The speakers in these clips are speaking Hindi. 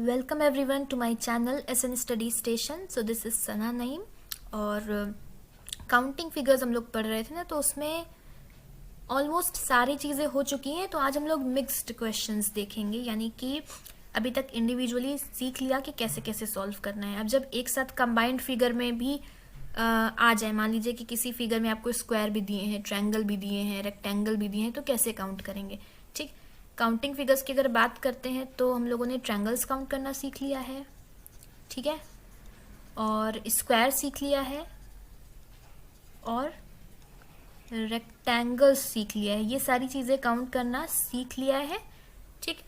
Welcome everyone to my channel SN study station. So this is Sana Naeem और काउंटिंग फिगर्स हम लोग पढ़ रहे थे ना, तो उसमें ऑलमोस्ट सारी चीज़ें हो चुकी हैं। तो आज हम लोग मिक्स्ड क्वेश्चंस देखेंगे, यानी कि अभी तक इंडिविजुअली सीख लिया कि कैसे कैसे सॉल्व करना है। अब जब एक साथ कंबाइंड फिगर में भी आ जाए, मान लीजिए कि किसी फिगर में आपको स्क्वायर भी दिए हैं, ट्रायंगल भी दिए हैं, रेक्टेंगल भी दिए हैं, तो कैसे काउंट करेंगे। ठीक, काउंटिंग फिगर्स की अगर बात करते हैं तो हम लोगों ने ट्रायंगल्स काउंट करना सीख लिया है, ठीक है, और स्क्वायर सीख लिया है और रेक्टेंगल्स सीख लिया है। ये सारी चीज़ें काउंट करना सीख लिया है। ठीक,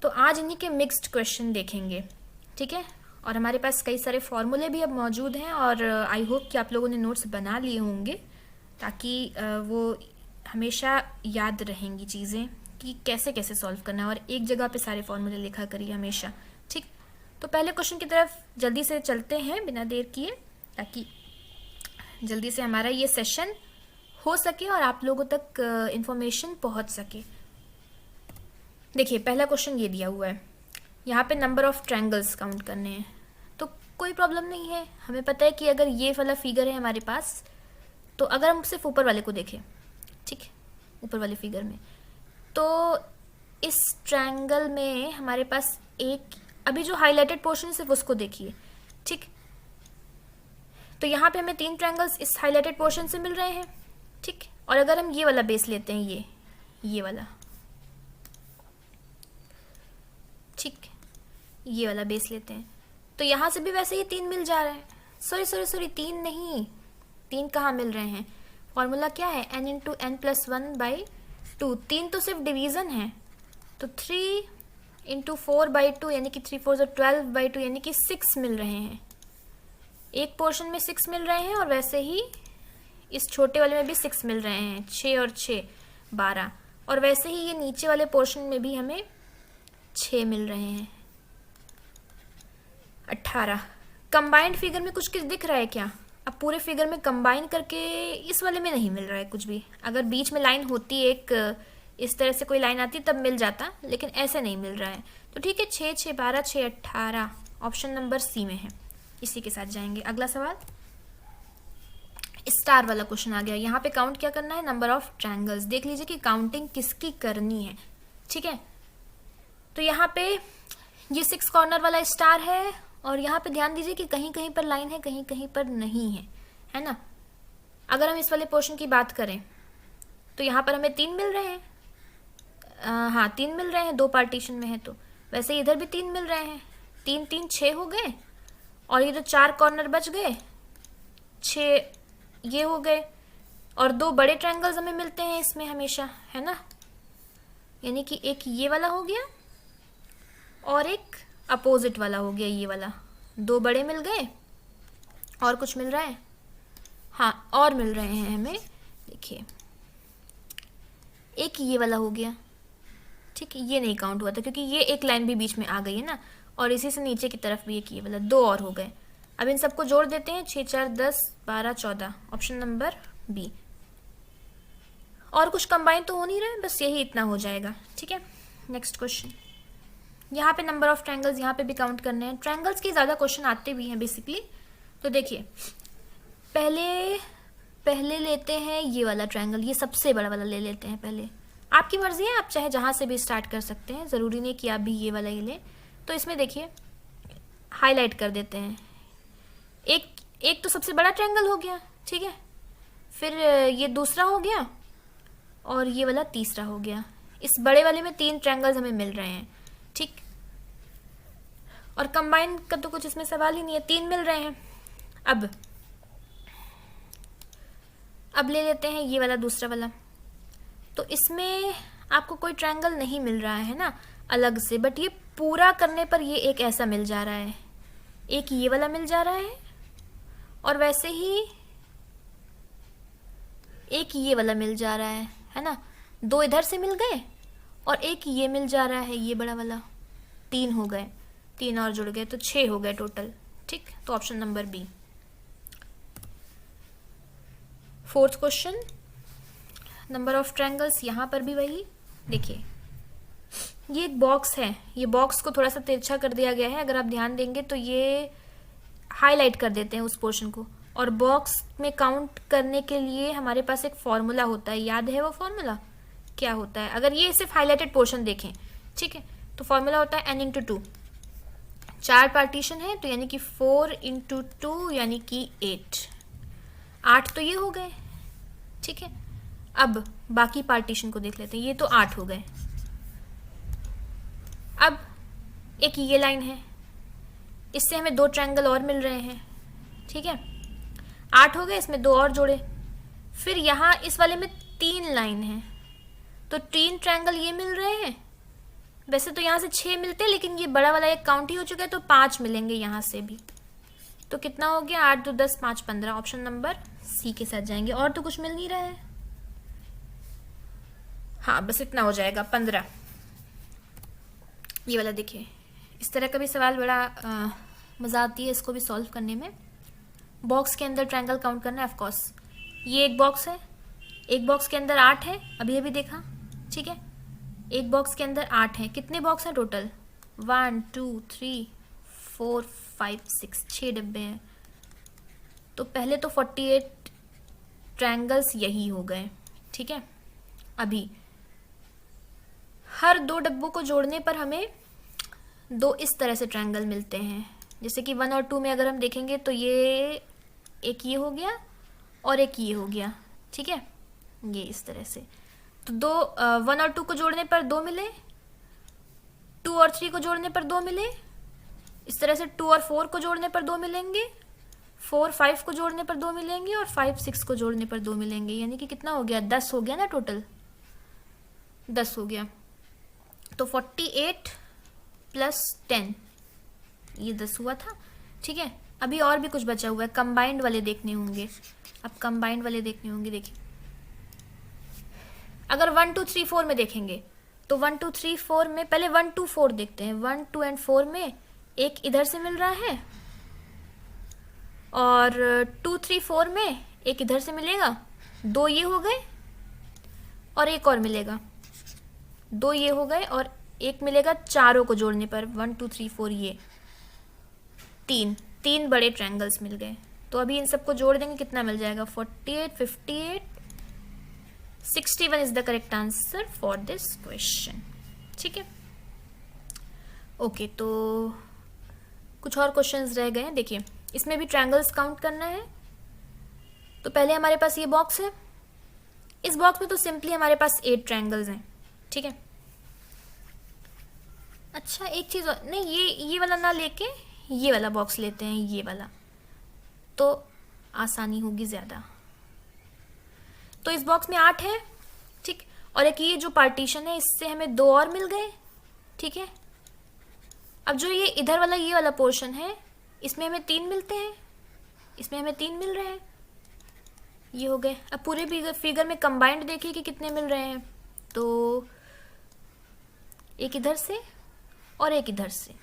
तो आज इन्हीं के मिक्स्ड क्वेश्चन देखेंगे, ठीक है। और हमारे पास कई सारे फॉर्मूले भी अब मौजूद हैं और आई होप कि आप लोगों ने नोट्स बना लिए होंगे, ताकि वो हमेशा याद रहेंगी चीज़ें कि कैसे कैसे सॉल्व करना है, और एक जगह पे सारे फॉर्मूले लिखा करिए हमेशा। ठीक, तो पहले क्वेश्चन की तरफ जल्दी से चलते हैं बिना देर किए, ताकि जल्दी से हमारा ये सेशन हो सके और आप लोगों तक इंफॉर्मेशन पहुंच सके। देखिए, पहला क्वेश्चन ये दिया हुआ है, यहाँ पे नंबर ऑफ ट्रायंगल्स काउंट करने हैं। तो कोई प्रॉब्लम नहीं है, हमें पता है कि अगर ये वाला फिगर है हमारे पास, तो अगर हम सिर्फ ऊपर वाले को देखें, ठीक, ऊपर वाले फिगर में, तो इस ट्रायंगल में हमारे पास एक, अभी जो हाईलाइटेड पोर्शन है सिर्फ उसको देखिए, ठीक। तो यहाँ पे हमें 3 ट्रायंगल्स इस हाईलाइटेड पोर्शन से मिल रहे हैं, ठीक। और अगर हम ये वाला बेस लेते हैं, ये वाला, ठीक, ये वाला बेस लेते हैं, तो यहाँ से भी वैसे ही 3 मिल जा रहे हैं। सॉरी 3 नहीं, 3 कहाँ मिल रहे हैं। फॉर्मूला क्या है, n इंटू एन प्लस 1/2। 3 तो सिर्फ डिवीजन है, तो 3 इंटू 4/2 यानी कि 3 4 12/2 यानी कि 6 मिल रहे हैं। एक पोर्शन में 6 मिल रहे हैं और वैसे ही इस छोटे वाले में भी 6 मिल रहे हैं, 6 और 6 12, और वैसे ही ये नीचे वाले पोर्शन में भी हमें 6 मिल रहे हैं, 18। कंबाइंड फिगर में कुछ दिख रहा है क्या? अब पूरे फिगर में कंबाइन करके इस वाले में नहीं मिल रहा है कुछ भी। अगर बीच में लाइन होती, एक इस तरह से कोई लाइन आती तब मिल जाता, लेकिन ऐसे नहीं मिल रहा है। तो ठीक है, 6 6 12 6 18 ऑप्शन नंबर सी में है। इसी के साथ जाएंगे। अगला सवाल, स्टार वाला क्वेश्चन आ गया। यहाँ पे काउंट क्या करना है, नंबर ऑफ ट्रायंगल्स। देख लीजिए कि काउंटिंग किसकी करनी है, ठीक है। तो यहाँ पे ये 6 कॉर्नर वाला स्टार है, और यहाँ पे ध्यान दीजिए कि कहीं कहीं पर लाइन है, कहीं कहीं पर नहीं है ना। अगर हम इस वाले पोर्शन की बात करें तो यहाँ पर हमें 3 मिल रहे हैं, हाँ 3 मिल रहे हैं, 2 पार्टीशन में है, तो वैसे इधर भी 3 मिल रहे हैं। 3 3 6 हो गए, और ये जो 4 कॉर्नर बच गए, 6 ये हो गए, और 2 बड़े ट्रायंगल्स हमें मिलते हैं इसमें हमेशा, है ना। यानी कि एक ये वाला हो गया और एक अपोजिट वाला हो गया, ये वाला। 2 बड़े मिल गए, और कुछ मिल रहा है, हाँ और मिल रहे हैं हमें। देखिए, एक ये वाला हो गया, ठीक है, ये नहीं काउंट हुआ था क्योंकि ये एक लाइन भी बीच में आ गई है ना, और इसी से नीचे की तरफ भी एक ये वाला, 2 और हो गए। अब इन सबको जोड़ देते हैं, 6 4 10 12 14, ऑप्शन नंबर बी। और कुछ कंबाइन तो हो नहीं रहा है, बस यही इतना हो जाएगा, ठीक है। नेक्स्ट क्वेश्चन, यहाँ पे नंबर ऑफ ट्रायंगल्स यहाँ पे भी काउंट करने हैं। ट्रायंगल्स के ज़्यादा क्वेश्चन आते भी हैं बेसिकली। तो देखिए, पहले लेते हैं ये वाला ट्रायंगल, ये सबसे बड़ा वाला ले लेते हैं पहले। आपकी मर्जी है, आप चाहे जहाँ से भी स्टार्ट कर सकते हैं, ज़रूरी नहीं कि आप भी ये वाला ही लें। तो इसमें देखिए, हाईलाइट कर देते हैं। एक तो सबसे बड़ा ट्रायंगल हो गया, ठीक है, फिर ये दूसरा हो गया, और ये वाला तीसरा हो गया। इस बड़े वाले में 3 ट्रायंगल्स हमें मिल रहे हैं, ठीक, और कंबाइन का तो कुछ इसमें सवाल ही नहीं है, 3 मिल रहे हैं। अब ले लेते हैं ये वाला दूसरा वाला। तो इसमें आपको कोई ट्रायंगल नहीं मिल रहा है ना अलग से, बट ये पूरा करने पर ये एक ऐसा मिल जा रहा है, एक ये वाला मिल जा रहा है, और वैसे ही एक ये वाला मिल जा रहा है ना। 2 इधर से मिल गए, और एक ये मिल जा रहा है, ये बड़ा वाला। 3 हो गए, 3 और जुड़ गए, तो 6 हो गए टोटल, ठीक। तो option number B. Fourth question, number of triangles, यहाँ पर भी वही। देखिए, ये एक बॉक्स है, ये बॉक्स को थोड़ा सा तिरछा कर दिया गया है, अगर आप ध्यान देंगे तो ये हाईलाइट कर देते हैं उस पोर्शन को। और बॉक्स में काउंट करने के लिए हमारे पास एक फॉर्मूला होता है, याद है वो फॉर्मूला क्या होता है? अगर ये सिर्फ हाईलाइटेड पोर्शन देखें, ठीक है, तो फॉर्मूला होता है n इंटू 2। 4 पार्टीशन है तो यानी कि 4 इंटू 2 यानी कि 8। 8 तो ये हो गए, ठीक है। अब बाकी पार्टीशन को देख लेते हैं, ये तो 8 हो गए। अब एक ये लाइन है, इससे हमें 2 ट्रायंगल और मिल रहे हैं, ठीक है। 8 हो गए, इसमें 2 और जोड़े। फिर यहाँ इस वाले में 3 लाइन है, तो 3 ट्रायंगल ये मिल रहे हैं। वैसे तो यहाँ से 6 मिलते हैं, लेकिन ये बड़ा वाला एक काउंट ही हो चुका है, तो 5 मिलेंगे यहाँ से भी। तो कितना हो गया? 8 2 10 5 15। ऑप्शन नंबर सी के साथ जाएंगे। और तो कुछ मिल नहीं रहा है। हाँ, बस इतना हो जाएगा, 15। ये वाला देखिए, इस तरह का भी सवाल बड़ा मज़ा आती है इसको भी सॉल्व करने में। बॉक्स के अंदर ट्रायंगल काउंट करना है ऑफकोर्स। ये एक बॉक्स है, एक बॉक्स के अंदर 8 है, अभी अभी देखा, ठीक है। एक बॉक्स के अंदर 8 है। कितने बॉक्स हैं टोटल? 1 2 3 4 5 6, 6 डब्बे हैं। तो पहले तो 48 ट्रायंगल्स यही हो गए, ठीक है। अभी हर 2 डब्बों को जोड़ने पर हमें 2 इस तरह से ट्रायंगल मिलते हैं। जैसे कि 1 और 2 में अगर हम देखेंगे तो ये एक ये हो गया और एक ये हो गया, ठीक है, ये इस तरह से। तो 1 और 2 को जोड़ने पर 2 मिले, 2 और 3 को जोड़ने पर 2 मिले, इस तरह से 2 और 4 को जोड़ने पर 2 मिलेंगे, 4 5 को जोड़ने पर 2 मिलेंगे और 5 6 को जोड़ने पर 2 मिलेंगे। यानी कि कितना हो गया? 10 हो गया ना, टोटल 10 हो गया। तो 48 प्लस 10, ये 10 हुआ था, ठीक है। अभी और भी कुछ बचा हुआ है, कंबाइंड वाले देखने होंगे। अब कंबाइंड वाले देखने होंगे। देखिए, अगर 1 2 3 4 में देखेंगे तो 1 2 3 4 में पहले 1 2 4 देखते हैं। 1 2 एंड 4 में एक इधर से मिल रहा है और 2 3 4 में एक इधर से मिलेगा। 2 ये हो गए और एक और मिलेगा। 2 ये हो गए और एक मिलेगा चारों को जोड़ने पर। 1 2 3 4 ये 3 बड़े ट्रायंगल्स मिल गए। तो अभी इन सबको जोड़ देंगे, कितना मिल जाएगा? 48 58 61 is the correct answer for this question, ठीक है। ओके, तो कुछ और क्वेश्चंस रह गए हैं। देखिए, इसमें भी ट्रायंगल्स काउंट करना है। तो पहले हमारे पास ये बॉक्स है। इस बॉक्स में तो सिंपली हमारे पास 8 ट्रायंगल्स हैं, ठीक है। अच्छा, एक चीज़ और, नहीं, ये वाला ना लेके ये वाला बॉक्स लेते हैं, ये वाला, तो आसानी होगी ज़्यादा। तो इस बॉक्स में 8 है, ठीक। और एक ये जो पार्टीशन है, इससे हमें 2 और मिल गए, ठीक है। अब जो ये इधर वाला ये वाला पोर्शन है, इसमें हमें 3 मिलते हैं, इसमें हमें 3 मिल रहे हैं, ये हो गए। अब पूरे फिगर में कंबाइंड देखिए कि कितने मिल रहे हैं। तो एक इधर से और एक इधर से,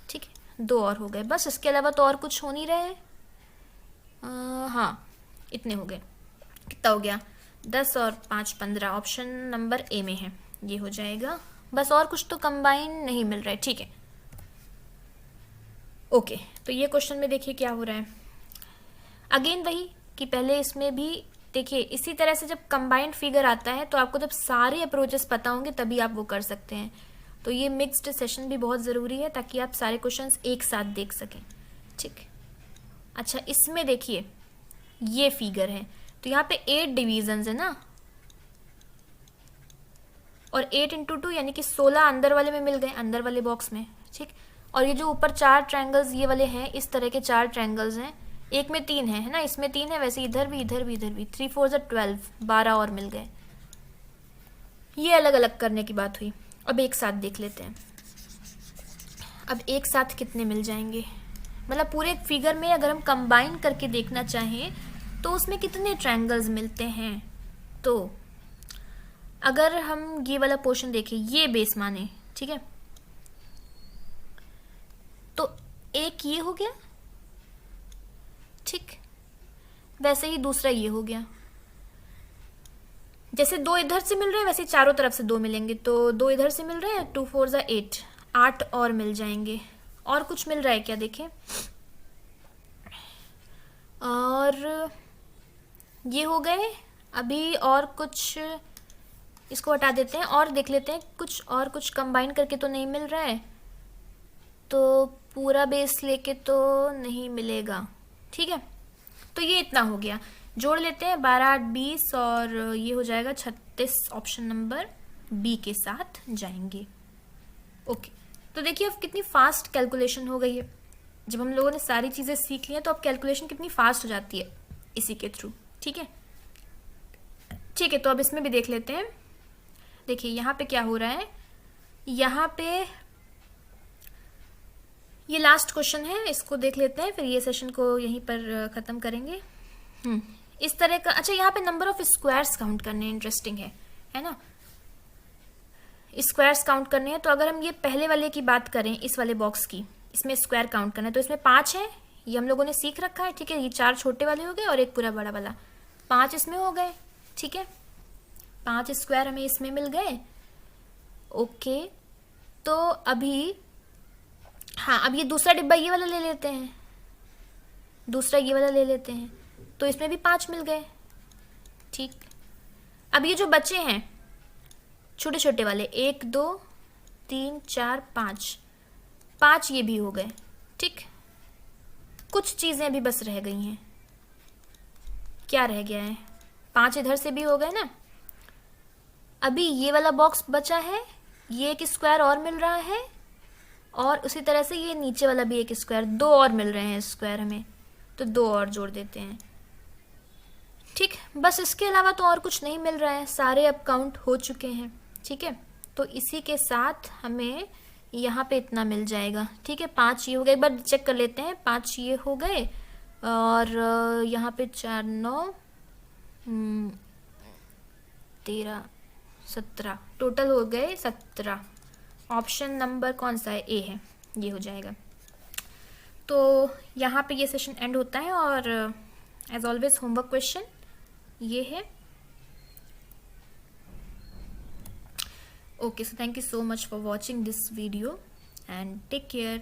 ठीक है, 2 और हो गए। बस, इसके अलावा तो और कुछ हो नहीं रहे हैं। हाँ, इतने हो गए। कितना हो गया? 10 और 5 15। ऑप्शन नंबर ए में है, ये हो जाएगा। बस, और कुछ तो कंबाइन नहीं मिल रहा है, ठीक है। ओके, तो ये क्वेश्चन में देखिए क्या हो रहा है। अगेन वही कि पहले इसमें भी देखिए, इसी तरह से जब कंबाइंड फिगर आता है तो आपको जब सारे अप्रोचेस पता होंगे तभी आप वो कर सकते हैं। तो ये मिक्स्ड सेशन भी बहुत ज़रूरी है ताकि आप सारे क्वेश्चंस एक साथ देख सकें, ठीक। अच्छा, इसमें देखिए ये फिगर है, तो यहाँ पे 8 डिवीजन्स है ना, और 8 इंटू 2 यानी कि 16 अंदर वाले में मिल गए, अंदर वाले बॉक्स में, ठीक। और ये जो ऊपर 4 ट्रायंगल्स ये वाले हैं, इस तरह के 4 ट्रायंगल्स हैं। एक में 3 है ना, इसमें 3 है, वैसे इधर भी इधर भी इधर भी। 3 4 12, 12 और मिल गए। ये अलग अलग करने की बात हुई। अब एक साथ देख लेते हैं। अब एक साथ कितने मिल जाएंगे, मतलब पूरे फिगर में अगर हम कंबाइन करके देखना चाहें तो उसमें कितने ट्रायंगल्स मिलते हैं। तो अगर हम ये वाला पोर्शन देखें, ये बेस माने, ठीक है, तो एक ये हो गया, ठीक। वैसे ही दूसरा ये हो गया, जैसे 2 इधर से मिल रहे हैं वैसे चारों तरफ से 2 मिलेंगे, तो 2 इधर से मिल रहे हैं, 2 4 ज़ा 8, 8 और मिल जाएंगे। और कुछ मिल रहा है क्या, देखें। और ये हो गए। अभी और कुछ इसको हटा देते हैं और देख लेते हैं कुछ और, कुछ कंबाइन करके तो नहीं मिल रहा है, तो पूरा बेस लेके तो नहीं मिलेगा। ठीक है, तो ये इतना हो गया। जोड़ लेते हैं 12 8 20 और ये हो जाएगा 36। ऑप्शन नंबर बी के साथ जाएंगे। ओके, तो देखिए अब कितनी फास्ट कैलकुलेशन हो गई है। जब हम लोगों ने सारी चीज़ें सीख ली हैं तो अब कैलकुलेशन कितनी फास्ट हो जाती है इसी के थ्रू। ठीक है, ठीक है, तो अब इसमें भी देख लेते हैं। देखिए यहाँ पे क्या हो रहा है, यहाँ पे ये लास्ट क्वेश्चन है, इसको देख लेते हैं, फिर ये सेशन को यहीं पर ख़त्म करेंगे। इस तरह का। अच्छा, यहाँ पे नंबर ऑफ स्क्वायर्स काउंट करने, इंटरेस्टिंग है ना। स्क्वायर्स काउंट करने हैं, तो अगर हम ये पहले वाले की बात करें, इस वाले बॉक्स की, इसमें स्क्वायर काउंट करना है, तो इसमें 5 है, ये हम लोगों ने सीख रखा है। ठीक है, ये 4 छोटे वाले हो गए और एक पूरा बड़ा वाला, 5 इसमें हो गए। ठीक है, 5 स्क्वायर हमें इसमें मिल गए। ओके, तो अभी हाँ, अब ये दूसरा डिब्बा ये वाला ले लेते हैं, दूसरा ये वाला ले लेते हैं, तो इसमें भी 5 मिल गए। ठीक, अब ये जो बचे हैं छोटे छोटे वाले, 1 2 3 4 5, 5 ये भी हो गए। ठीक, कुछ चीज़ें अभी बस रह गई हैं। क्या रह गया है, 5 इधर से भी हो गए ना। अभी ये वाला बॉक्स बचा है, ये एक स्क्वायर और मिल रहा है, और उसी तरह से ये नीचे वाला भी एक स्क्वायर, 2 और मिल रहे हैं स्क्वायर हमें, तो 2 और जोड़ देते हैं। ठीक, बस इसके अलावा तो और कुछ नहीं मिल रहा है, सारे अब काउंट हो चुके हैं। ठीक है, तो इसी के साथ हमें यहाँ पे इतना मिल जाएगा। ठीक है, 5 ये हो गए, एक बार चेक कर लेते हैं, 5 ये हो गए, और यहाँ पे 4 9 13 17, टोटल हो गए 17। ऑप्शन नंबर कौन सा है, ए है, ये हो जाएगा। तो यहाँ पे ये सेशन एंड होता है, और एज ऑलवेज होमवर्क क्वेश्चन ये है। Okay, so thank you so much for watching this video and take care.